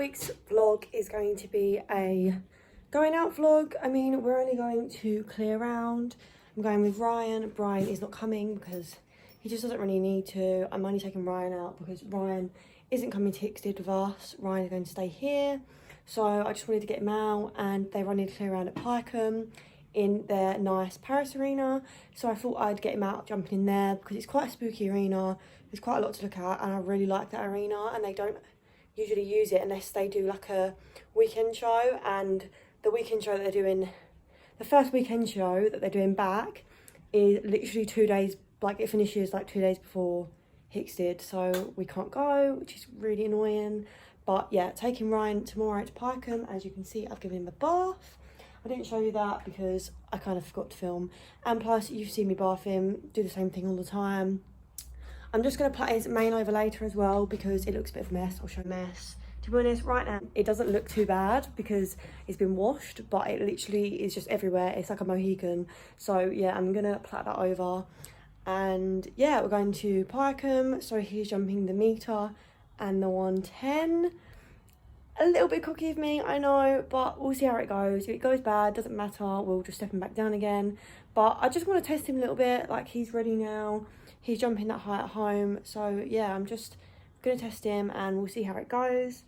week's vlog is going to be a going out vlog. I mean, we're only going to clear round. I'm going with Ryan. Brian is not coming because he just doesn't really need to. I'm only taking Ryan out because Ryan isn't coming to Hickstead with us. Ryan is going to stay here. So I just wanted to get him out, and they're running to clear around at Pyecombe in their nice Paris arena. So I thought I'd get him out jumping in there because it's quite a spooky arena. There's quite a lot to look at, and I really like that arena, and they don't usually use it unless they do like a weekend show. And the weekend show that they're doing, the first weekend show that they're doing back is literally 2 days, like it finishes like 2 days before Hickstead, so we can't go, which is really annoying. But yeah, taking Ryan tomorrow to Pyecombe. As you can see, I've given him a bath. I didn't show you that because I kind of forgot to film, and plus you've seen me bath him, do the same thing all the time. I'm just going to put his mane over later as well because it looks a bit of a mess. I'll show a mess. To be honest, right now it doesn't look too bad because it's been washed, but it literally is just everywhere. It's like a Mohican. So yeah, I'm going to plait that over. And yeah, we're going to Pyecombe. So he's jumping the meter and the 110. A little bit cocky of me, I know, but we'll see how it goes. If it goes bad, doesn't matter, we'll just step him back down again. But I just want to test him a little bit. Like, he's ready now. He's jumping that high at home. So yeah, I'm just going to test him and we'll see how it goes.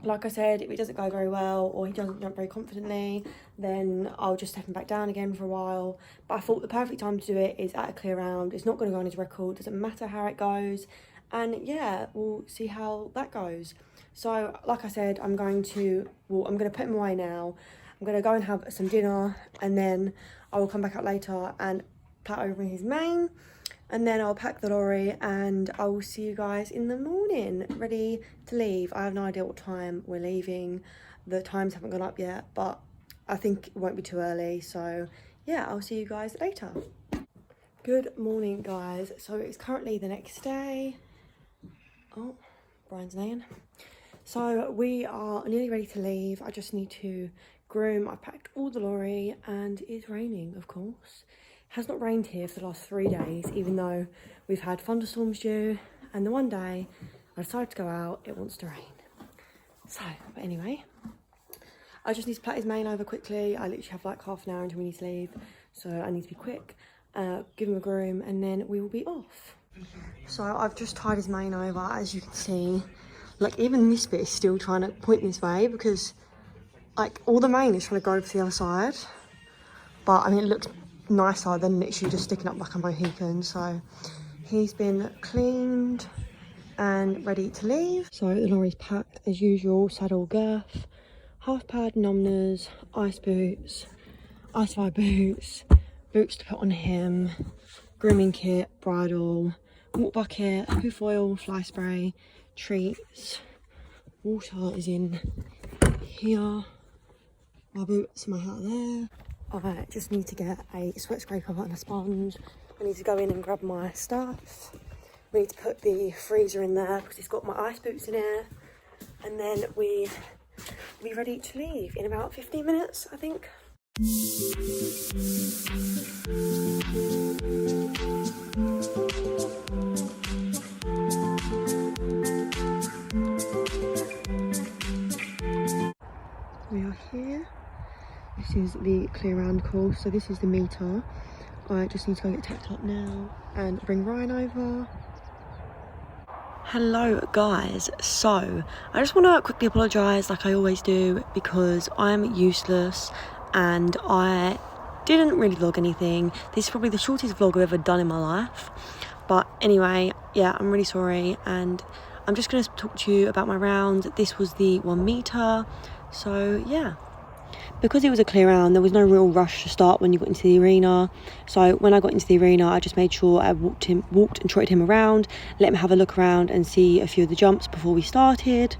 Like I said, if it doesn't go very well or he doesn't jump very confidently, then I'll just step him back down again for a while. But I thought the perfect time to do it is at a clear round. It's not going to go on his record, doesn't matter how it goes. And yeah, we'll see how that goes. So like I said, I'm going to put him away now. I'm going to go and have some dinner, and then I will come back out later and plait over his mane, and then I'll pack the lorry and I will see you guys in the morning, ready to leave. I have no idea what time we're leaving. The times haven't gone up yet, but I think it won't be too early. So yeah, I'll see you guys later. Good morning, guys. So it's currently the next day. Oh, Brian's neighing. So we are nearly ready to leave. I just need to groom. I've packed all the lorry and it's raining, of course. It has not rained here for the last 3 days, even though we've had thunderstorms due. And the one day I decided to go out, it wants to rain. So, but anyway, I just need to plait his mane over quickly. I literally have like half an hour until we need to leave. So I need to be quick, give him a groom, and then we will be off. So I've just tied his mane over, as you can see. Like, even this bit is still trying to point this way because like all the mane is trying to go over to the other side. But I mean, it looks nicer than literally just sticking up like a Mohican. So he's been cleaned and ready to leave. So the lorry's packed as usual, saddle, girth, half pad, numbners, ice boots, ice fire boots, boots to put on him, grooming kit, bridle, water bucket, hoof oil, fly spray, treats, water is in here, my boots, my hat there. I just need to get a sweat scraper and a sponge. I need to go in and grab my stuff. We need to put the freezer in there because it's got my ice boots in here. And then we'll be ready to leave in about 15 minutes, I think. We are here. This is the clear round course, so this is the meter. I just need to go get tacked up now and bring Ryan over. Hello guys, so I just want to quickly apologise like I always do because I'm useless and I didn't really vlog anything. This is probably the shortest vlog I've ever done in my life, but anyway, yeah, I'm really sorry, and I'm just going to talk to you about my round. This was the 1 meter, so yeah. Because it was a clear round, there was no real rush to start when you got into the arena. So when I got into the arena, I just made sure I walked and trotted him around, let him have a look around and see a few of the jumps before we started.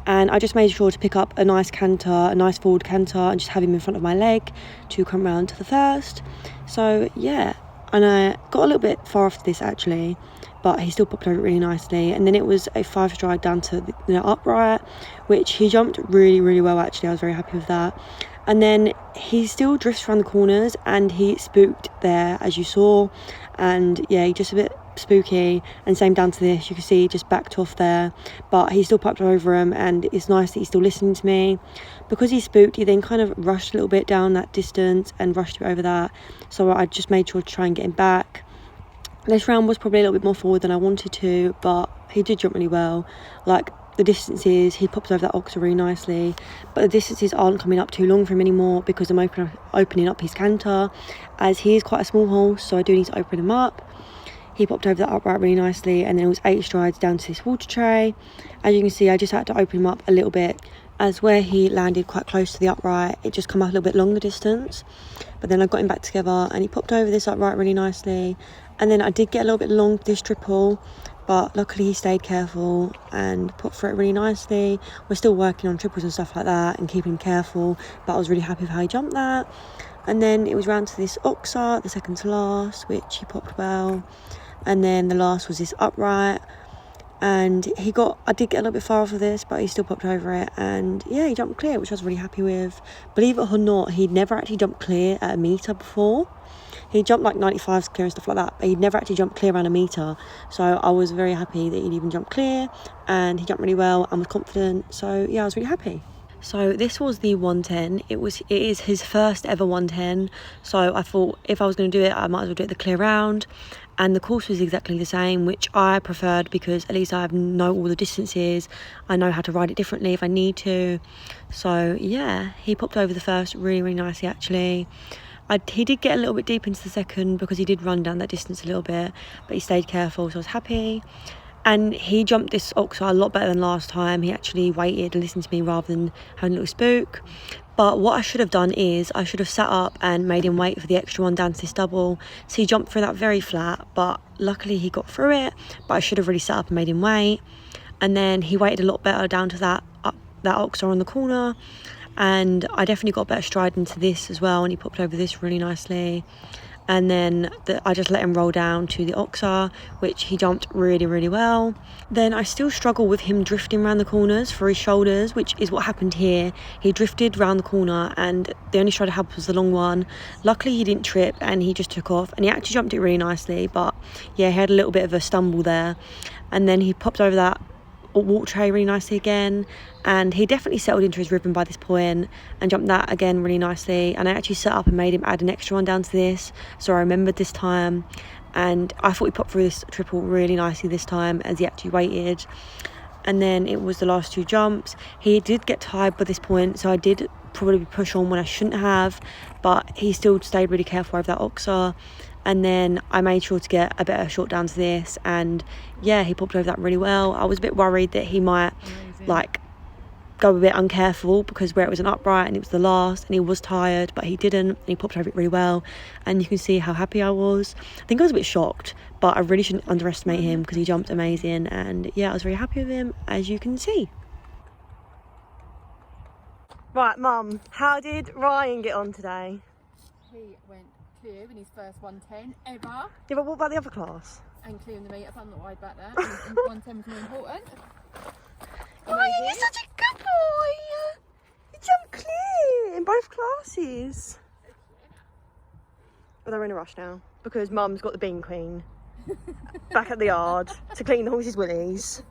And I just made sure to pick up a nice canter, a nice forward canter, and just have him in front of my leg to come round to the first. So yeah, and I got a little bit far after this actually, but he still popped over it really nicely. And then it was a 5-stride down to the upright, which he jumped really, really well actually. I was very happy with that. And then he still drifts around the corners and he spooked there, as you saw. And yeah, he just a bit spooky, and same down to this. You can see he just backed off there, but he still popped over him, and it's nice that he's still listening to me. Because he's spooked, he then kind of rushed a little bit down that distance and rushed over that, so I just made sure to try and get him back. This round was probably a little bit more forward than I wanted to, but he did jump really well. Like, the distances, he popped over that oxer really nicely, but the distances aren't coming up too long for him anymore because I'm opening up his canter, as he is quite a small horse, so I do need to open him up. He popped over that upright really nicely, and then it was 8 strides down to this water tray. As you can see, I just had to open him up a little bit, as where he landed quite close to the upright, it just come up a little bit longer distance. But then I got him back together, and he popped over this upright really nicely. And then I did get a little bit long this triple, but luckily he stayed careful and put through it really nicely. We're still working on triples and stuff like that and keeping him careful, but I was really happy with how he jumped that. And then it was round to this oxer, the second to last, which he popped well. And then the last was this upright, and I did get a little bit far off of this, but he still popped over it, and yeah, he jumped clear, which I was really happy with. Believe it or not, he'd never actually jumped clear at a metre before. He jumped like 95s clear and stuff like that, but he'd never actually jumped clear around a metre, so I was very happy that he'd even jumped clear, and he jumped really well and was confident, so yeah, I was really happy. So this was the 110. It is his first ever 110, so I thought if I was going to do it, I might as well do it the clear round. And the course was exactly the same, which I preferred because at least I know all the distances. I know how to ride it differently if I need to. So yeah, he popped over the first really, really nicely actually. He did get a little bit deep into the second because he did run down that distance a little bit, but he stayed careful, so I was happy. And he jumped this oxer a lot better than last time. He actually waited and listened to me rather than having a little spook. But what I should have done is I should have sat up and made him wait for the extra one down to this double. So he jumped through that very flat, but luckily he got through it. But I should have really sat up and made him wait. And then he waited a lot better down to that oxer on the corner. And I definitely got a better stride into this as well, and he popped over this really nicely. And then I just let him roll down to the oxer, which he jumped really, really well. Then I still struggle with him drifting around the corners for his shoulders, which is what happened here. He drifted around the corner, and the only stride I had was the long one. Luckily he didn't trip, and he just took off, and he actually jumped it really nicely, but yeah, he had a little bit of a stumble there. And then he popped over that water tray really nicely again, and he definitely settled into his ribbon by this point and jumped that again really nicely. And I actually set up and made him add an extra one down to this, so I remembered this time, and I thought he popped through this triple really nicely this time as he actually waited. And then it was the last 2 jumps. He did get tired by this point, so I did probably push on when I shouldn't have, but he still stayed really careful over that oxer. And then I made sure to get a better shot down to this, and yeah, he popped over that really well. I was a bit worried that he might like go a bit uncareful because where it was an upright and it was the last, and he was tired, but he didn't, and he popped over it really well. And you can see how happy I was. I think I was a bit shocked, but I really shouldn't underestimate him because he jumped amazing, and yeah, I was very happy with him, as you can see. Right, Mum, how did Ryan get on today? He went clear in his first 110 ever. Yeah, but what about the other class? And clearing the meter, I'm not worried about that. 110 was more important. Ryan, you're such a good boy! You jumped clear in both classes. But they're in a rush now because Mum's got the Bean Queen back at the yard to clean the horses' willies.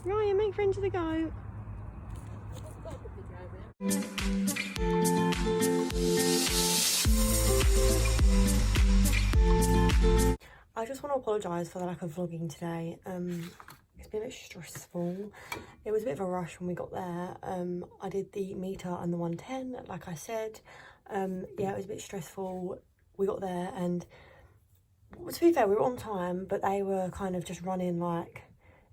Ryan, make friends with the goat. I just want to apologise for the lack of vlogging today. It's been a bit stressful. It was a bit of a rush when we got there. I did the meter and the 110, like I said. Yeah, it was a bit stressful. We got there, and to be fair, we were on time, but they were kind of just running like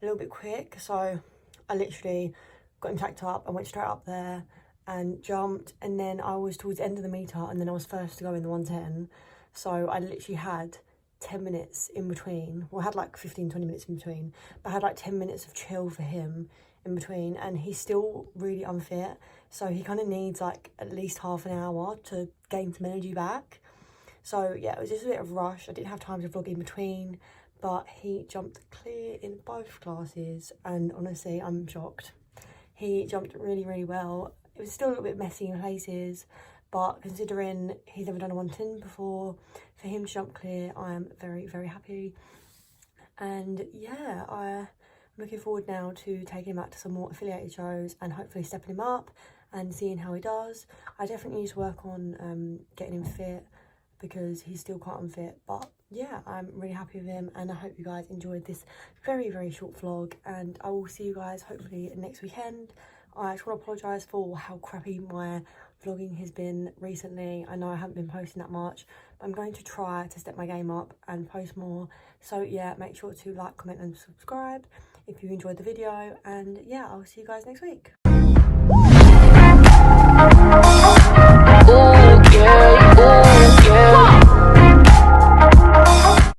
a little bit quick. So I literally got him tacked up and went straight up there and jumped, and then I was towards the end of the meter, and then I was first to go in the 110. So I literally had 10 minutes in between. Well, I had like 15-20 minutes in between, but I had like 10 minutes of chill for him in between, and he's still really unfit, so he kind of needs like at least half an hour to gain some energy back. So yeah, it was just a bit of a rush. I didn't have time to vlog in between, but he jumped clear in both classes, and honestly, I'm shocked. He jumped really, really well. It was still a little bit messy in places, but considering he's never done a 110 before, for him to jump clear, I am very, very happy. And yeah, I'm looking forward now to taking him out to some more affiliated shows and hopefully stepping him up and seeing how he does. I definitely need to work on getting him fit because he's still quite unfit, but yeah, I'm really happy with him, and I hope you guys enjoyed this very, very short vlog, and I will see you guys hopefully next weekend. I just want to apologise for how crappy my vlogging has been recently. I know I haven't been posting that much, but I'm going to try to step my game up and post more. So yeah, make sure to like, comment and subscribe if you enjoyed the video, and yeah, I'll see you guys next week.